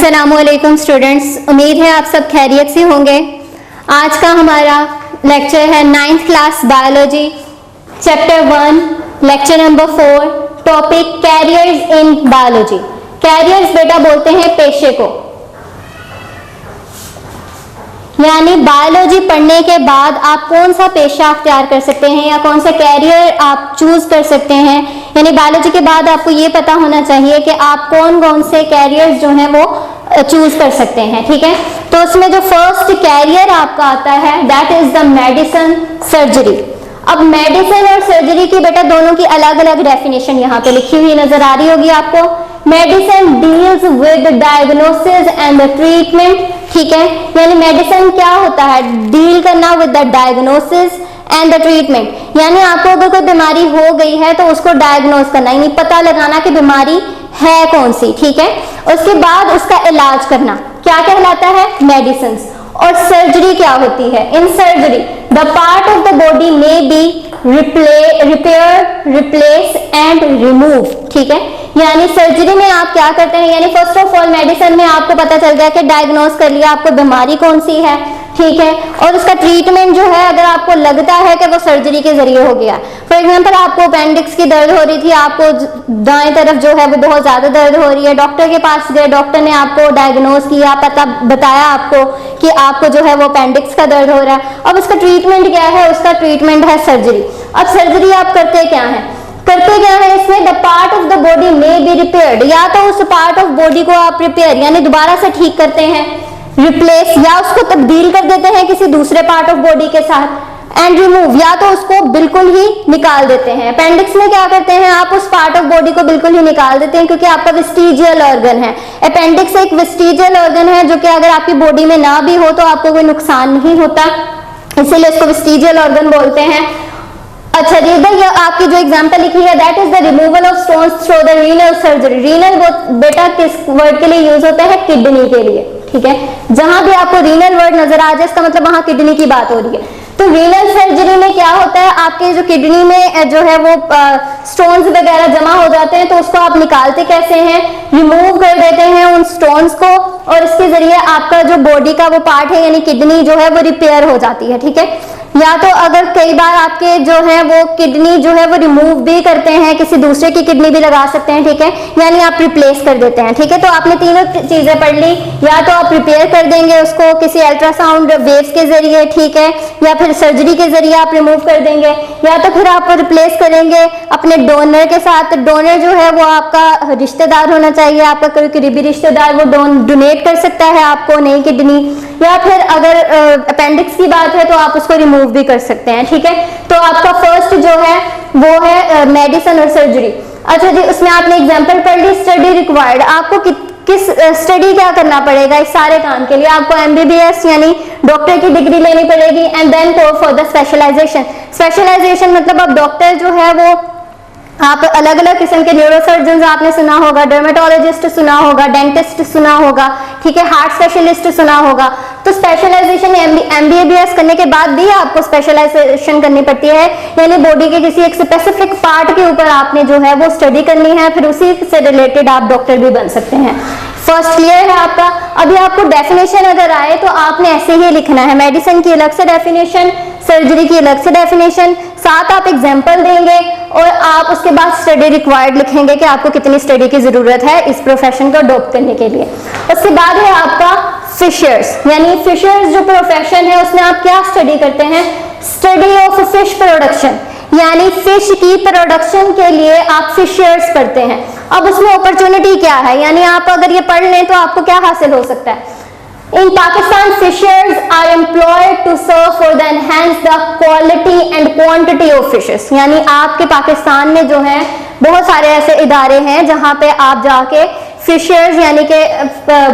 अस्सलामुअलैकुम स्टूडेंट्स, उम्मीद है आप सब खैरियत से होंगे। आज का हमारा लेक्चर है 9th class biology chapter 1 lecture number 4 topic carriers in biology. Carriers बेटा बोलते हैं पेशे को, यानी बायोलॉजी पढ़ने के बाद आप कौन सा पेशा अख्तियार कर सकते हैं या कौन सा कैरियर आप चूज कर सकते हैं। यानी बायोलॉजी के बाद आपको ये पता होना चाहिए कि आप कौन कौन से कैरियर्स जो हैं वो चूज कर सकते हैं। ठीक है, तो उसमें जो फर्स्ट कैरियर आपका आता है that is the medicine surgery. अब मेडिसिन और सर्जरी की बेटा दोनों की अलग अलग डेफिनेशन यहाँ पे लिखी हुई नजर आ रही होगी आपको। Medicine deals with diagnosis and the treatment. ठीक है, यानी मेडिसिन क्या होता है, डील करना with the diagnosis and the treatment. यानी आपको अगर कोई बीमारी हो गई है तो उसको डायग्नोस करना, यानी पता लगाना कि बीमारी है कौन सी। ठीक है, उसके बाद उसका इलाज करना क्या कहलाता है, मेडिसिन। और सर्जरी क्या होती है, in surgery the part of the body may be repair replace and remove. ठीक है, यानी सर्जरी में आप क्या करते हैं, यानी फर्स्ट ऑफ ऑल मेडिसिन में आपको पता चल गया कि डायग्नोस कर लिया आपको बीमारी कौन सी है। ठीक है, और उसका ट्रीटमेंट जो है अगर आपको लगता है कि वो सर्जरी के जरिए हो गया, फॉर एग्जांपल आपको अपेंडिक्स की दर्द हो रही थी, आपको दाएं तरफ जो है वो बहुत ज्यादा दर्द हो रही है, डॉक्टर के पास गए, डॉक्टर ने आपको डायग्नोस किया, पता बताया आपको कि आपको जो है वो अपेंडिक्स का दर्द हो रहा है। अब उसका ट्रीटमेंट क्या है, उसका ट्रीटमेंट है सर्जरी। अब सर्जरी आप करते क्या है, इसमें the part of the body may be repaired, या तो उस पार्ट ऑफ बॉडी को आप रिपेयर यानी दोबारा से ठीक करते हैं, रिप्लेस या उसको तब्दील कर देते हैं किसी दूसरे पार्ट ऑफ बॉडी के साथ, एंड रिमूव या तो उसको बिल्कुल ही निकाल देते हैं। अपेंडिक्स में क्या करते हैं, आप उस पार्ट ऑफ बॉडी को बिल्कुल ही निकाल देते हैं क्योंकि आपका वेस्टिजियल ऑर्गन है। अपेंडिक्स एक वेस्टिजियल ऑर्गन है जो कि अगर आपकी बॉडी में ना भी हो तो आपको कोई नुकसान नहीं होता, इसीलिए इसको वेस्टिजियल ऑर्गन बोलते हैं। अच्छा जी, इधर ये आपकी जो एग्जांपल लिखी है that is the removal of stones through the renal surgery. Renal बेटा किस वर्ड के लिए यूज होता है, किडनी के लिए। ठीक है, जहां भी आपको रीनल वर्ड नजर आ जाए इसका मतलब वहां किडनी की बात हो रही है। तो रीनल सर्जरी में क्या होता है, आपके जो किडनी में जो है वो स्टोन्स वगैरह जमा हो जाते हैं, तो उसको आप निकालते कैसे हैं, रिमूव कर देते हैं उन स्टोन्स को, और इसके जरिए आपका जो बॉडी का वो पार्ट है यानी किडनी जो है वो रिपेयर हो जाती है। ठीक है, या तो अगर कई बार आपके जो है वो किडनी जो है वो रिमूव भी करते हैं, किसी दूसरे की किडनी भी लगा सकते हैं। ठीक है, यानी आप रिप्लेस कर देते हैं। ठीक है, तो आपने तीनों चीजें पढ़ ली, या तो आप रिपेयर कर देंगे उसको किसी अल्ट्रासाउंड वेव्स के जरिए, ठीक है, या फिर सर्जरी के जरिए आप रिमूव कर देंगे, या तो फिर आप रिप्लेस करेंगे अपने डोनर के साथ। डोनर जो है वो आपका रिश्तेदार होना चाहिए, आपका कोई करीबी रिश्तेदार, वो डोनेट कर सकता है आपको नई किडनी, या फिर अगर अपेंडिक्स की बात है तो आप उसको रिमूव भी कर सकते हैं। ठीक है, तो आपका फर्स्ट जो है वो है मेडिसिन और सर्जरी। अच्छा जी, उसमें आपने एग्जांपल पढ़ ली, स्टडी रिक्वायर्ड। आपको किस स्टडी क्या करना पड़ेगा इस सारे काम के लिए, आपको एमबीबीएस यानी डॉक्टर की डिग्री लेनी पड़ेगी, and then for the specialization. Specialization मतलब अब डॉक्टर जो है वो आप अलग अलग किस्म के न्यूरोसर्जन आपने सुना होगा, डर्मेटोलॉजिस्ट सुना होगा, डेंटिस्ट सुना होगा, ठीक है, हार्ट स्पेशलिस्ट सुना होगा। तो स्पेशलाइजेशन एमबीबीएस करने के बाद भी आपको स्पेशलाइजेशन करनी पड़ती है, यानी बॉडी के किसी एक स्पेसिफिक पार्ट के ऊपर आपने जो है वो स्टडी करनी है, फिर उसी से रिलेटेड आप डॉक्टर भी बन सकते हैं। फर्स्ट क्लियर है आपका। अभी आपको डेफिनेशन अगर आए तो आपने ऐसे ही लिखना है, मेडिसिन की अलग से डेफिनेशन, सर्जरी की अलग से डेफिनेशन, साथ आप एग्जांपल देंगे और आप उसके बाद स्टडी रिक्वायर्ड लिखेंगे कि आपको कितनी स्टडी की जरूरत है इस प्रोफेशन को अडॉप्ट करने के लिए। उसके बाद है आपका फिशर्स, यानी फिशर्स जो प्रोफेशन है उसमें आप क्या स्टडी करते हैं, स्टडी ऑफ फिश प्रोडक्शन, यानी फिश की प्रोडक्शन के लिए आप फिशर्स पढ़ते हैं। अब उसमें अपॉर्चुनिटी क्या है, यानी आप अगर ये पढ़ लें तो आपको क्या हासिल हो सकता है। In Pakistan, fishers are employed to serve for the enhance the quality and quantity of fishes। यानी आपके पाकिस्तान में जो है बहुत सारे ऐसे इदारे हैं जहां पे आप जाके फिशर्स यानी कि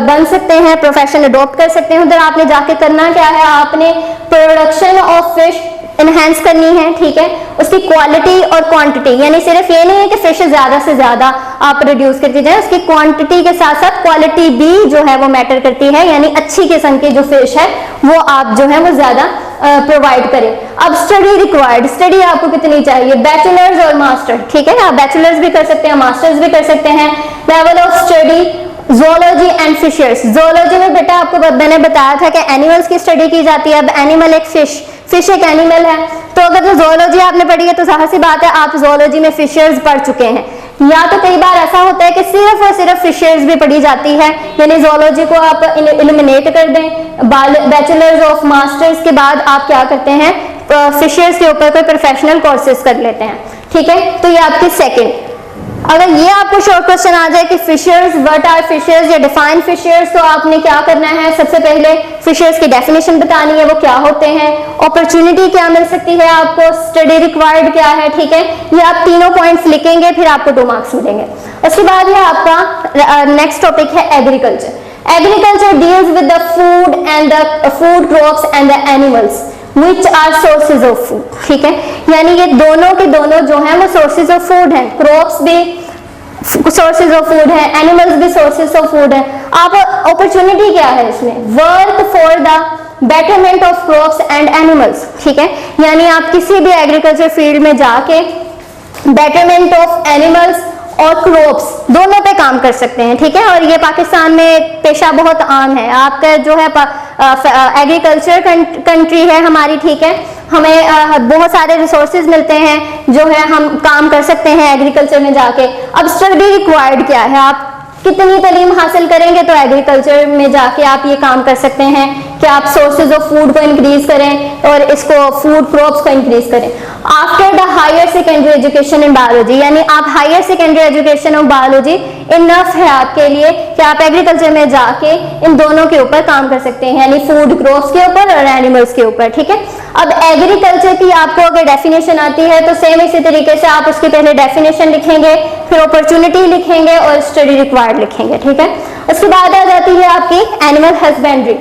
बन सकते हैं, प्रोफेशन अडॉप्ट कर सकते हैं। उधर आपने जाके करना क्या है, आपने प्रोडक्शन ऑफ फिश एनहेंस करनी है। ठीक है, उसकी क्वालिटी और क्वांटिटी, यानी सिर्फ ये नहीं है कि फिश ज्यादा से ज्यादा आप प्रोड्यूस करती जाए, उसकी क्वांटिटी के साथ साथ क्वालिटी भी जो है वो मैटर करती है, यानी अच्छी किस्म की जो फिश है वो आप जो है वो ज्यादा प्रोवाइड करें। अब स्टडी रिक्वायर्ड, स्टडी आपको कितनी चाहिए, बैचलर्स और मास्टर। ठीक है ना, आप बैचलर्स भी कर सकते हैं, मास्टर्स भी कर सकते हैं। Level of study zoology and fishers. Zoology में बेटा आपको मैंने बताया था कि एनिमल्स की स्टडी की जाती है। अब एनिमल एक फिश एक एनिमल है, तो अगर जो ज़ूलॉजी आपने पढ़ी है तो जाहिर सी बात है आप ज़ूलॉजी में फिशर्स पढ़ चुके हैं। या तो कई बार ऐसा होता है कि सिर्फ और सिर्फ फिशर्स भी पढ़ी जाती है, यानी ज़ूलॉजी को आप इलिमिनेट कर दें, बैचलर्स ऑफ मास्टर्स के बाद आप क्या करते हैं, फिशर्स के ऊपर कोई प्रोफेशनल कोर्सेज कर लेते हैं। ठीक है, तो ये आपकी सेकंड। अगर ये आपको शॉर्ट क्वेश्चन आ जाए कि फिशर्स, व्हाट आर फिशर्स या डिफाइन फिशर्स, तो आपने क्या करना है, सबसे पहले फिशर्स की डेफिनेशन बतानी है, वो क्या होते हैं, अपॉर्चुनिटी क्या मिल सकती है आपको, स्टडी रिक्वायर्ड क्या है। ठीक है, ये आप तीनों पॉइंट्स लिखेंगे, फिर आपको 2 मार्क्स मिलेंगे। उसके बाद है आपका नेक्स्ट टॉपिक है agriculture. Agriculture deals with the food and the food crops and the animals which are sources of food। ठीक है, यानी ये दोनों के दोनों जो हैं वो sources of food हैं, क्रॉप्स भी sources of food है, एनिमल्स भी sources of food है। आप अपॉर्चुनिटी क्या है इसमें, work for the betterment of crops and animals. ठीक है, यानी आप किसी भी एग्रीकल्चर फील्ड में जाके बेटरमेंट ऑफ एनिमल्स और क्रॉप्स दोनों पे काम कर सकते हैं। ठीक है, और ये पाकिस्तान में पेशा बहुत आम है। आपका जो है एग्रीकल्चर कंट्री है हमारी। ठीक है, हमें बहुत सारे रिसोर्सेज मिलते हैं, जो है हम काम कर सकते हैं एग्रीकल्चर में जाके। अब स्टडी रिक्वायर्ड क्या है, आप कितनी तालीम हासिल करेंगे तो एग्रीकल्चर में जाके आप ये काम कर सकते हैं कि आप सोर्सेज ऑफ फूड को इंक्रीज करें और इसको फूड क्रॉप्स को इंक्रीज करें। After the higher secondary education in biology, यानी आप higher secondary education of biology enough है आपके लिए कि आप एग्रीकल्चर में जाके इन दोनों के ऊपर काम कर सकते हैं, यानी फूड क्रॉप्स के ऊपर और एनिमल्स के ऊपर। ठीक है, अब एग्रीकल्चर की आपको अगर डेफिनेशन आती है तो सेम इसी तरीके से आप उसकी पहले डेफिनेशन लिखेंगे, फिर अपॉर्चुनिटी लिखेंगे और स्टडी रिक्वायर्ड लिखेंगे। ठीक है, उसके बाद आ जाती है आपकी एनिमल हस्बेंड्री।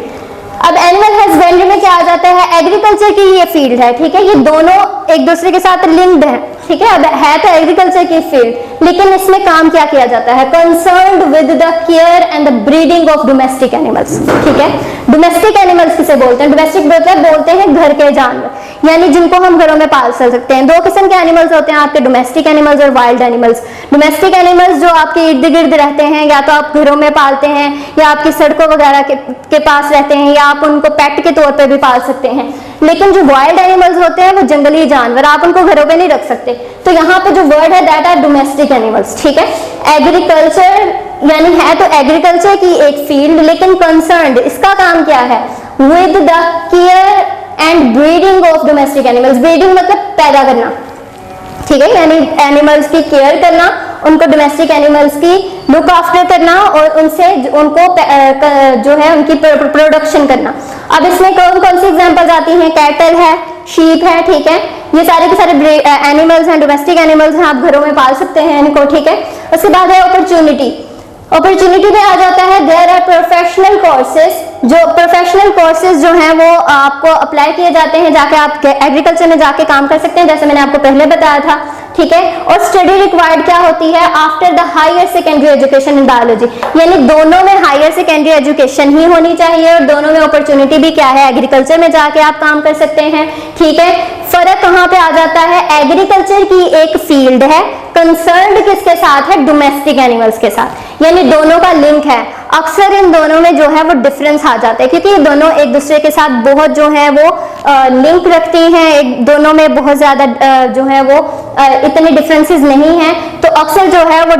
अब एनिमल हस्बेंड्री में क्या आ जाता है, एग्रीकल्चर की ये फील्ड है। ठीक है, ये दोनों एक दूसरे के साथ लिंक्ड है। ठीक है, अब है तो एग्रीकल्चर की फील्ड, लेकिन इसमें काम क्या किया जाता है, concerned with the care and the breeding of domestic animals. ठीक है, डोमेस्टिक एनिमल्स किसे बोलते हैं, डोमेस्टिक बोलते हैं घर के जानवर, यानी जिनको हम घरों में पाल सकते हैं। 2 किस्म के एनिमल्स होते हैं आपके, डोमेस्टिक एनिमल्स और वाइल्ड एनिमल्स। डोमेस्टिक एनिमल्स जो आपके इर्द गिर्द रहते हैं, या तो आप घरों में पालते हैं या आपकी सड़कों वगैरह के पास रहते हैं, या आप उनको पेट के तौर पर भी पाल सकते हैं। लेकिन जो वाइल्ड एनिमल्स होते हैं वो जंगली जानवर, आप उनको घरों पे नहीं रख सकते। तो यहाँ पे जो वर्ड है दैट आर डोमेस्टिक एनिमल्स। ठीक है, एग्रीकल्चर यानी है तो एग्रीकल्चर की एक फील्ड, लेकिन कंसर्न्ड इसका काम क्या है, with the care and breeding of domestic animals. Breeding मतलब पैदा करना। ठीक है, यानी एनिमल्स की केयर करना, उनको डोमेस्टिक एनिमल्स की लुक आफ्टर करना और उनको जो है उनकी प्रोडक्शन करना। अब इसमें कौन कौन सी एग्जांपल्स आती हैं, कैटल है, शीप है। ठीक है, ये सारे के सारे एनिमल्स हैं, डोमेस्टिक एनिमल्स हैं, आप घरों में पाल सकते हैं इनको। ठीक है, उसके बाद है अपॉर्चुनिटी। अपॉर्चुनिटी में आ जाता है देयर आर प्रोफेशनल कोर्सेज। जो प्रोफेशनल कोर्सेज जो हैं वो आपको अप्लाई किए जाते हैं, जाके आप एग्रीकल्चर में जाके काम कर सकते हैं, जैसे मैंने आपको पहले बताया था। ठीक है, और स्टडी रिक्वायर्ड क्या होती है, after the higher secondary education in biology, यानी दोनों में हायर सेकेंडरी एजुकेशन ही होनी चाहिए और दोनों में अपॉर्चुनिटी भी क्या है, एग्रीकल्चर में जाके आप काम कर सकते हैं। ठीक है, फर्क कहाँ पे आ जाता है, एग्रीकल्चर की एक फील्ड है, कंसर्न्ड किसके साथ है, डोमेस्टिक एनिमल्स के साथ, यानी दोनों का लिंक है। अक्सर इन दोनों में जो है वो डिफरेंस आ जाता है, क्योंकि ये दोनों एक दूसरे के साथ बहुत जो है वो लिंक रखती हैं, एक दोनों में बहुत ज्यादा जो है वो इतने डिफरेंसेस नहीं हैं। तो अक्सर जो है वो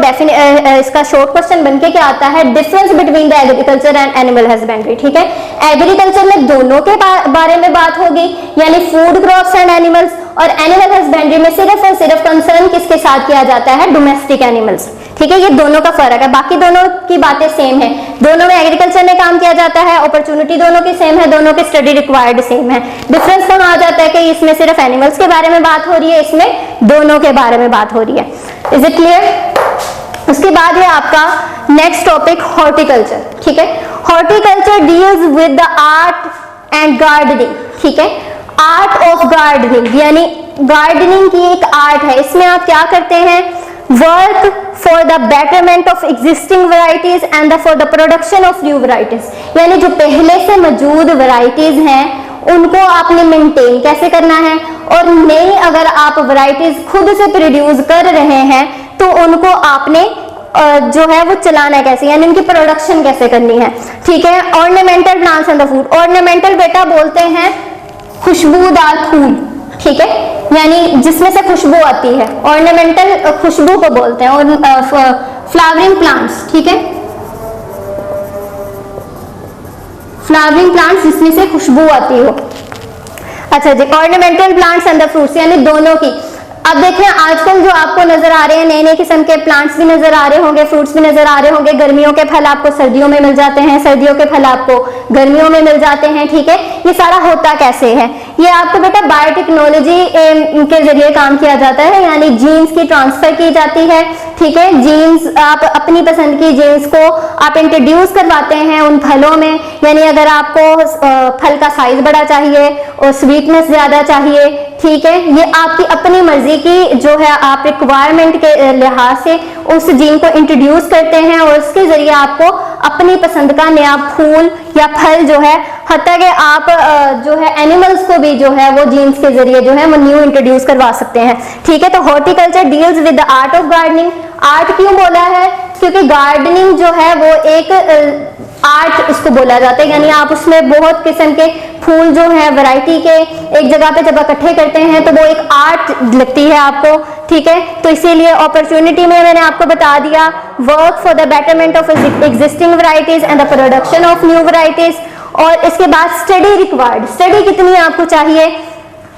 इसका शॉर्ट क्वेश्चन बनके क्या आता है, difference between the agriculture and animal husbandry. ठीक है, एग्रीकल्चर में दोनों के बारे में बात होगी, यानी फूड क्रॉप्स एंड एनिमल्स, और एनिमल हस्बेंड्री में सिर्फ और सिर्फ कंसर्न किसके साथ किया जाता है, डोमेस्टिक एनिमल्स। ठीक है, ये दोनों का फर्क है, बाकी दोनों की बातें सेम है। दोनों में एग्रीकल्चर में काम किया जाता है, अपॉर्चुनिटी दोनों की सेम है, दोनों की स्टडी रिक्वायर्ड सेम है। डिफरेंस कहाँ आ जाता है कि इसमें सिर्फ एनिमल्स के बारे में बात हो रही है, इसमें दोनों के बारे में बात हो रही है। Is it clear? उसके बाद है आपका नेक्स्ट टॉपिक हॉर्टिकल्चर। ठीक है, horticulture deals with the art and gardening. ठीक है, आर्ट ऑफ गार्डनिंग, यानी गार्डनिंग की एक आर्ट है। इसमें आप क्या करते हैं, work for the betterment of existing varieties and for the production of new varieties, यानी जो पहले से मौजूद वैरायटीज हैं उनको आपने मेंटेन कैसे करना है, और नई अगर आप वैरायटीज खुद से प्रोड्यूस कर रहे हैं तो उनको आपने जो है वो चलाना है कैसे, यानी उनकी प्रोडक्शन कैसे करनी है, ठीक है। Ornamental plants and the food, ornamental बेटा बोलते हैं खुशबूदार फूल, ठीक है, यानी जिसमें से खुशबू आती है, ऑर्नामेंटल खुशबू को बोलते हैं। और फ्लावरिंग प्लांट्स, ठीक है, फ्लावरिंग प्लांट्स जिसमें से खुशबू आती हो। अच्छा जी, ornamental plants and the fruits, यानी दोनों की। अब देखें आजकल जो आपको नजर आ रहे हैं नए नए किस्म के प्लांट्स भी नजर आ रहे होंगे, फ्रूट्स भी नजर आ रहे होंगे। गर्मियों के फल आपको सर्दियों में मिल जाते हैं, सर्दियों के फल आपको गर्मियों में मिल जाते हैं, ठीक है। ये सारा होता कैसे है, ये आपको बेटा बायोटेक्नोलॉजी के जरिए काम किया जाता है, यानी जीन्स की ट्रांसफर की जाती है, ठीक है। जीन्स आप अपनी पसंद की जीन्स को आप इंट्रोड्यूस करवाते हैं उन फलों में, यानी अगर आपको फल का साइज बड़ा चाहिए और स्वीटनेस ज्यादा चाहिए, ठीक है, ये आपकी अपनी मर्जी की जो है आप रिक्वायरमेंट के लिहाज से उस जीन को इंट्रोड्यूस करते हैं और उसके जरिए आपको अपनी पसंद का नया फूल या फल जो है, हत्ता कि आप जो है एनिमल्स को भी जो है वो जीन्स के जरिए जो है वो न्यू इंट्रोड्यूस करवा सकते हैं, ठीक है। तो horticulture deals with the art of gardening. Art क्यों बोला है, क्योंकि गार्डनिंग जो है वो एक आर्ट इसको बोला जाता है, यानी आप उसमें बहुत किस्म के फूल जो है वैरायटी के एक जगह पे जब इकट्ठे करते हैं तो वो एक आर्ट लगती है आपको, ठीक है। तो इसीलिए अपॉर्चुनिटी में मैंने आपको बता दिया, work for the betterment of existing varieties and the production of new varieties. और इसके बाद स्टडी रिक्वायर्ड, स्टडी कितनी आपको चाहिए,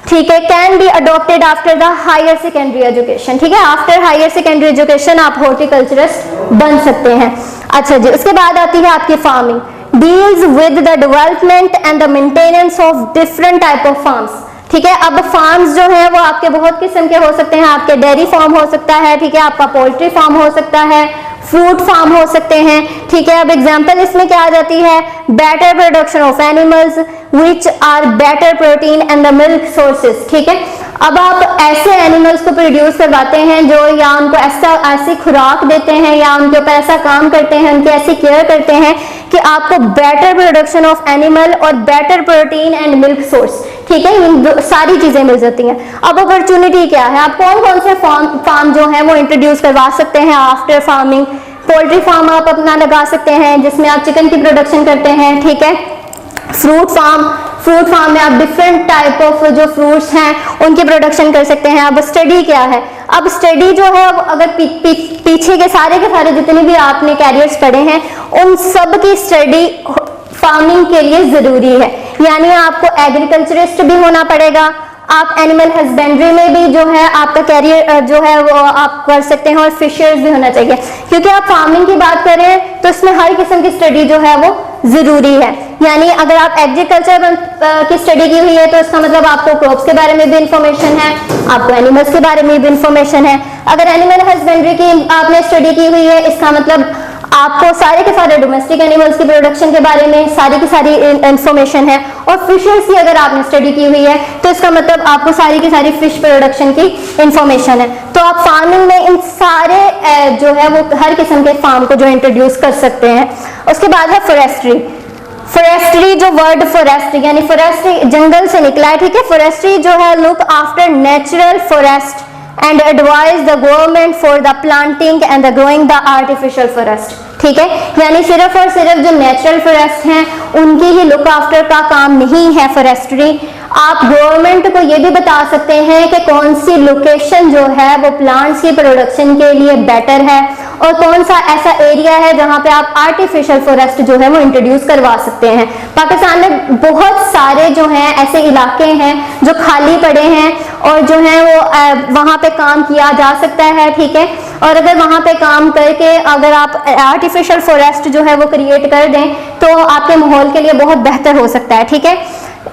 ठीक है, can be adopted after the higher secondary education, ठीक है। आफ्टर हायर सेकेंडरी एजुकेशन आप हॉर्टिकल्चरिस्ट बन सकते हैं। अच्छा जी, उसके बाद आती है आपकी farming, deals with the development and the maintenance of different type of farms, ठीक है। अब फार्म्स जो है वो आपके बहुत किस्म के हो सकते हैं, आपके डेयरी फार्म हो सकता है, ठीक है, आपका पोल्ट्री फार्म हो सकता है, फ्रूट फार्म हो सकते हैं, ठीक है। अब एग्जांपल इसमें क्या आ जाती है, better production of animals which are better protein and the milk sources, ठीक है। अब आप ऐसे एनिमल्स को प्रोड्यूस करवाते हैं जो या उनको ऐसी खुराक देते हैं या उनके ऊपर ऐसा काम करते हैं, उनकी ऐसी केयर करते हैं कि आपको बेटर प्रोडक्शन ऑफ एनिमल और better protein and milk source, ठीक है, सारी चीजें मिल जाती हैं। अब अपॉर्चुनिटी क्या है, आप कौन कौन से फार्म जो है वो इंट्रोड्यूस करवा सकते हैं आफ्टर फार्मिंग। पोल्ट्री फार्म आप अपना लगा सकते हैं जिसमें आप चिकन की प्रोडक्शन करते हैं, ठीक है। फ्रूट फार्म में आप डिफरेंट टाइप ऑफ जो फ्रूट्स हैं उनकी प्रोडक्शन कर सकते हैं। अब स्टडी क्या है, अब स्टडी जो है अब अगर पीछे के सारे जितने भी आपने कैरियर्स पढ़े हैं उन सब की स्टडी फार्मिंग के लिए जरूरी है, यानी आपको एग्रीकल्चरिस्ट भी होना पड़ेगा, आप एनिमल हस्बेंड्री में भी जो है आपका कैरियर जो है वो आप कर सकते हैं और फिशर्स भी होना चाहिए, क्योंकि आप फार्मिंग की बात करें तो इसमें हर किस्म की स्टडी जो है वो जरूरी है। यानी अगर आप एग्रीकल्चर की स्टडी की हुई है तो इसका मतलब आपको क्रॉप्स के बारे में भी इंफॉर्मेशन है, आपको एनिमल्स के बारे में भी इंफॉर्मेशन है। अगर एनिमल हस्बेंड्री की आपने स्टडी की हुई है इसका मतलब आपको सारे के सारे डोमेस्टिक एनिमल्स की प्रोडक्शन के बारे में सारी की सारी इंफॉर्मेशन है। और फिशर्स की अगर आपने स्टडी की हुई है तो इसका मतलब आपको सारी की सारी फिश प्रोडक्शन की इंफॉर्मेशन है। तो आप फार्मिंग में इन सारे जो है वो हर किस्म के फार्म को जो इंट्रोड्यूस कर सकते हैं। उसके बाद है फॉरेस्ट्री। फॉरेस्ट्री जो वर्ड फॉरेस्ट्री यानी फॉरेस्ट्री जंगल से निकला है, ठीक है। फॉरेस्ट्री जो है look after natural forest and advise the government for the planting and the growing the artificial forest, ठीक है। यानी सिर्फ और सिर्फ जो नेचुरल फॉरेस्ट हैं उनकी ही लुक आफ्टर का काम नहीं है फॉरेस्ट्री। आप गवर्नमेंट को ये भी बता सकते हैं कि कौन सी लोकेशन जो है वो प्लांट्स की प्रोडक्शन के लिए बेटर है और कौन सा ऐसा एरिया है जहां पे आप आर्टिफिशियल फॉरेस्ट जो है वो इंट्रोड्यूस करवा सकते हैं। पाकिस्तान में बहुत सारे जो हैं ऐसे इलाके हैं जो खाली पड़े हैं और जो है वो वहां पे काम किया जा सकता है, ठीक है। और अगर वहां पे काम करके अगर आप आर्टिफिशियल फॉरेस्ट जो है वो क्रिएट कर दें तो आपके माहौल के लिए बहुत बेहतर हो सकता है, ठीक है।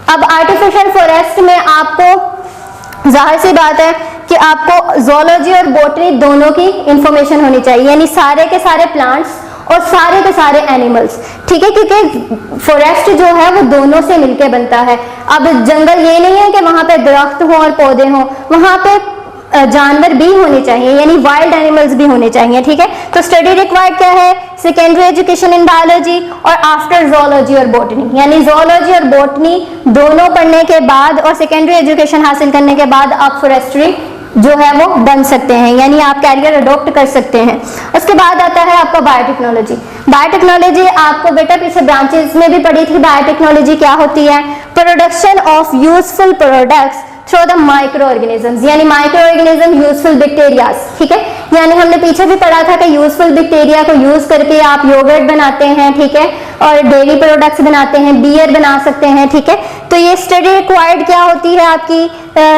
अब आर्टिफिशियल फॉरेस्ट में आपको जाहिर सी बात है कि आपको जोलॉजी और बॉटनी दोनों की इंफॉर्मेशन होनी चाहिए, यानी सारे के सारे प्लांट्स और सारे के सारे एनिमल्स, ठीक है, क्योंकि फॉरेस्ट जो है वो दोनों से मिलके बनता है। अब जंगल ये नहीं है कि वहां पे दरख्त हो और पौधे हों, वहां पे जानवर भी होने चाहिए, यानी वाइल्ड एनिमल्स भी होने चाहिए, ठीक है। तो स्टडी रिक्वायर्ड क्या है, सेकेंडरी एजुकेशन इन बायोलॉजी और आफ्टर जोलॉजी और बॉटनी, यानी जोलॉजी और बॉटनी दोनों पढ़ने के बाद और सेकेंडरी एजुकेशन हासिल करने के बाद आप फॉरेस्ट्री जो है वो बन सकते हैं, यानी आप कैरियर अडॉप्ट कर सकते हैं। उसके बाद आता है आपका बायोटेक्नोलॉजी। बायोटेक्नोलॉजी आपको बेटा पीछे ब्रांचेस में भी पढ़ी थी। बायोटेक्नोलॉजी क्या होती है? Production of useful products through the micro organisms, यानी माइक्रो ऑर्गेनिज्म यूजफुल बैक्टीरियाज, ठीक है। यानी हमने पीछे भी पढ़ा था कि यूजफुल बैक्टीरिया को यूज करके आप योगर्ट बनाते हैं, ठीक है, और डेयरी प्रोडक्ट्स बनाते हैं, बियर बना सकते हैं, ठीक है। तो ये स्टडी रिक्वायर्ड क्या होती है आपकी?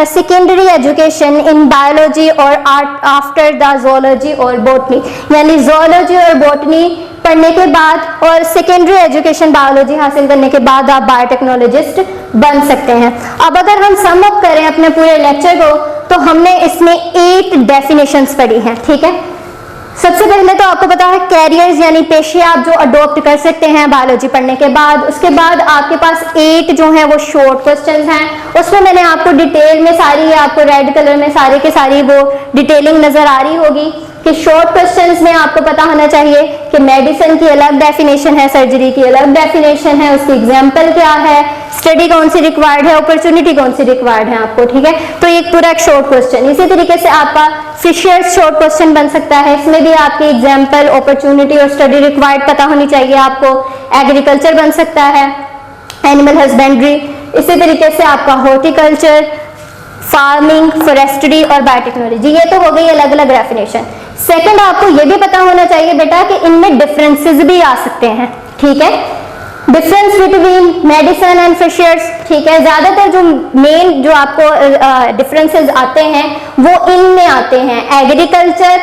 सेकेंडरी एजुकेशन इन बायोलॉजी और आफ्टर द जोलॉजी और बॉटनी, यानी जोलॉजी और बॉटनी पढ़ने के बाद और सेकेंडरी एजुकेशन बायोलॉजी हासिल करने के बाद आप बायोटेक्नोलॉजिस्ट बन सकते हैं। अब अगर हम सम अप करें अपने पूरे लेक्चर को, तो हमने इसमें 8 डेफिनेशंस पढ़ी हैं, ठीक है। सबसे पहले तो आपको पता है कैरियर्स यानी पेशे आप जो अडॉप्ट कर सकते हैं बायोलॉजी पढ़ने के बाद। उसके बाद आपके पास 8 जो है वो शॉर्ट क्वेश्चंस हैं, उसमें मैंने आपको डिटेल में सारी, आपको रेड कलर में सारी के सारी वो डिटेलिंग नजर आ रही होगी कि शॉर्ट क्वेश्चंस में आपको पता होना चाहिए कि मेडिसिन की अलग डेफिनेशन है, सर्जरी की अलग डेफिनेशन है, उसकी एग्जाम्पल क्या है, स्टडी कौन सी रिक्वायर्ड है, अपॉर्चुनिटी कौन सी रिक्वायर्ड है आपको, ठीक है। तो एक पूरा एक शॉर्ट क्वेश्चन। इसी तरीके से आपका फिशर्स शॉर्ट क्वेश्चन बन सकता है, इसमें भी आपकी एग्जाम्पल, अपॉर्चुनिटी और स्टडी रिक्वायर्ड पता होनी चाहिए आपको। एग्रीकल्चर बन सकता है, एनिमल हस्बेंड्री, इसी तरीके से आपका हॉर्टिकल्चर, फार्मिंग, फॉरेस्ट्री और बायोटेक्नोलॉजी। ये तो हो गई अलग अलग डेफिनेशन। सेकंड, आपको ये भी पता होना चाहिए बेटा कि इनमें डिफरेंसेस भी आ सकते हैं, ठीक है। Difference between medicine and fishers, ठीक है। ज्यादातर जो मेन जो आपको डिफरेंसेस आते हैं वो इनमें आते हैं, एग्रीकल्चर,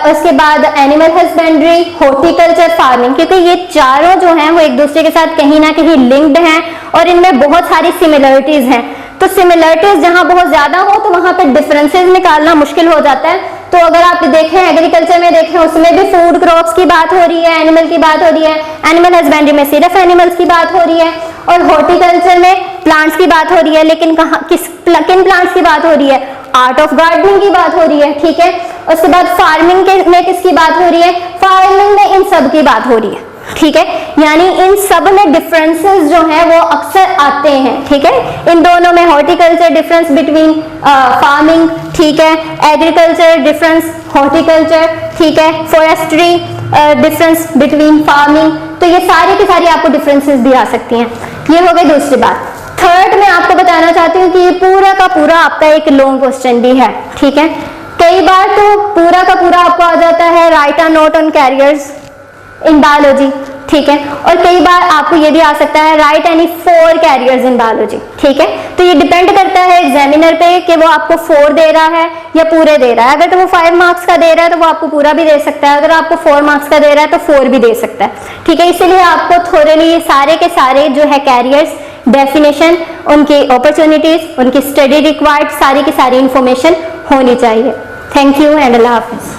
उसके बाद एनिमल हस्बेंड्री, हॉर्टिकल्चर, फार्मिंग, क्योंकि ये चारों जो हैं वो एक दूसरे के साथ कहीं ना कहीं लिंक्ड हैं और इनमें बहुत सारी सिमिलरिटीज हैं। तो सिमिलरिटीज जहां बहुत ज्यादा हो तो वहां पे डिफरेंसेस निकालना मुश्किल हो जाता है। तो अगर आप देखें एग्रीकल्चर में देखें, उसमें भी फूड क्रॉप्स की बात हो रही है, एनिमल की बात हो रही है, एनिमल हस्बेंड्री में सिर्फ एनिमल्स की बात हो रही है, और हॉर्टिकल्चर में प्लांट्स की बात हो रही है, लेकिन किन प्लांट्स की बात हो रही है? आर्ट ऑफ गार्डनिंग की बात हो रही है, ठीक है। उसके बाद फार्मिंग में किसकी बात हो रही है? फार्मिंग में इन सब की बात हो रही है, ठीक है। यानी इन सब में डिफरेंसेस जो हैं वो अक्सर आते हैं, ठीक है। इन दोनों में हॉर्टिकल्चर डिफरेंस बिटवीन फार्मिंग, ठीक है, एग्रीकल्चर डिफरेंस हॉर्टिकल्चर, ठीक है, फॉरेस्ट्री डिफरेंस बिटवीन फार्मिंग। तो ये सारी की सारी आपको डिफरेंसेस भी आ सकती हैं। ये हो गई दूसरी बात। थर्ड, मैं आपको बताना चाहती हूँ कि ये पूरा का पूरा आपका एक लॉन्ग क्वेश्चन भी है, ठीक है। कई बार तो पूरा का पूरा आपको आ जाता है right a note on carriers in biology, ठीक है, और कई बार आपको ये भी आ सकता है right any 4 carriers in biology, ठीक है। तो ये डिपेंड करता है एग्जामिनर पे कि वो आपको 4 दे रहा है या पूरे दे रहा है। अगर तो वो 5 मार्क्स का दे रहा है तो वो आपको पूरा भी दे सकता है, अगर आपको 4 मार्क्स का दे रहा है तो 4 भी दे सकता है, ठीक है। इसीलिए आपको थोड़े सारे के सारे जो है कैरियर्स, डेफिनेशन, उनकी अपॉर्चुनिटीज, उनकी स्टडी रिक्वायर्ड, सारी की सारी इंफॉर्मेशन होनी चाहिए। Thank you and Allah Hafiz.